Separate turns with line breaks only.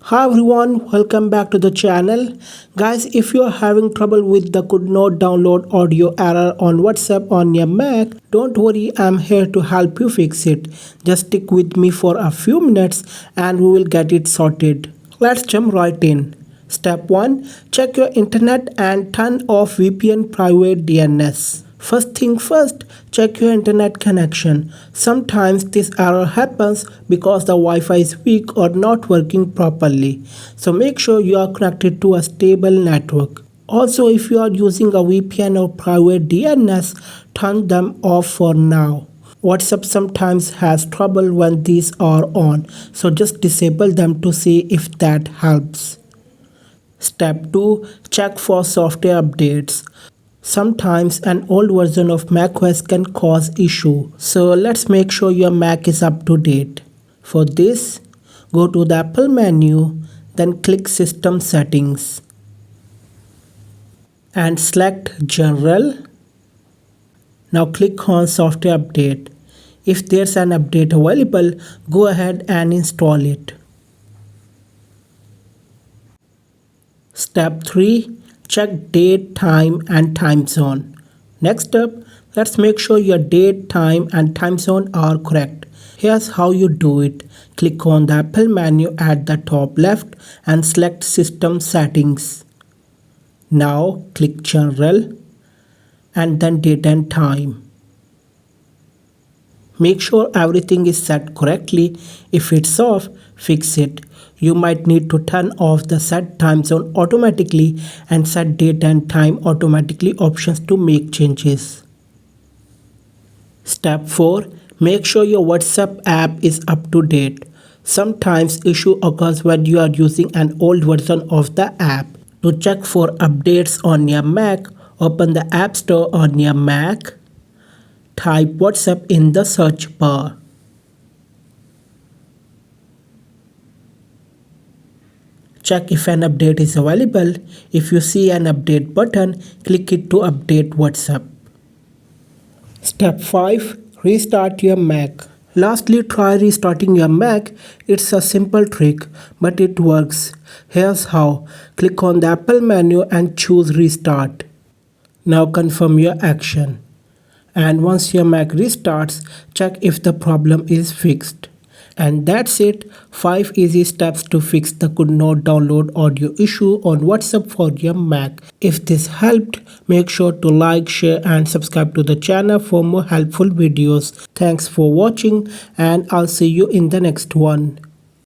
Hi everyone, welcome back to the channel. Guys, if you are having trouble with the could not download audio error on WhatsApp on your Mac, don't worry, I'm here to help you fix it. Just stick with me for a few minutes and we will get it sorted. Let's jump right in. Step 1. Check your internet and turn off VPN private DNS. First thing first, check your internet connection. Sometimes this error happens because the Wi-Fi is weak or not working properly. So make sure you are connected to a stable network. Also, if you are using a VPN or private DNS, turn them off for now. WhatsApp sometimes has trouble when these are on, so just disable them to see if that helps. Step 2. Check for software updates. Sometimes an old version of macOS can cause issue. So let's make sure your Mac is up to date. For this, go to the Apple menu, then click System Settings and select General. Now click on Software Update. If there's an update available, go ahead and install it. Step 3. Check date, time and time zone. Next up, let's make sure your date, time and time zone are correct. Here's how you do it. Click on the Apple menu at the top left and select System Settings. Now click General and then date and time. Make sure everything is set correctly. If it's off, fix it. You might need to turn off the set time zone automatically and set date and time automatically options to make changes. Step 4. Make sure your WhatsApp app is up to date. Sometimes issue occurs when you are using an old version of the app. To check for updates on your Mac, open the App Store on your Mac. Type WhatsApp in the search bar. Check if an update is available. If you see an update button, click it to update WhatsApp. Step 5. Restart your Mac. Lastly, try restarting your Mac. It's a simple trick, but it works. Here's how. Click on the Apple menu and choose Restart. Now confirm your action. And once your Mac restarts, check if the problem is fixed. And that's it. 5 easy steps to fix the could not download audio issue on WhatsApp for your Mac. If this helped, make sure to like, share and subscribe to the channel for more helpful videos. Thanks for watching and I'll see you in the next one.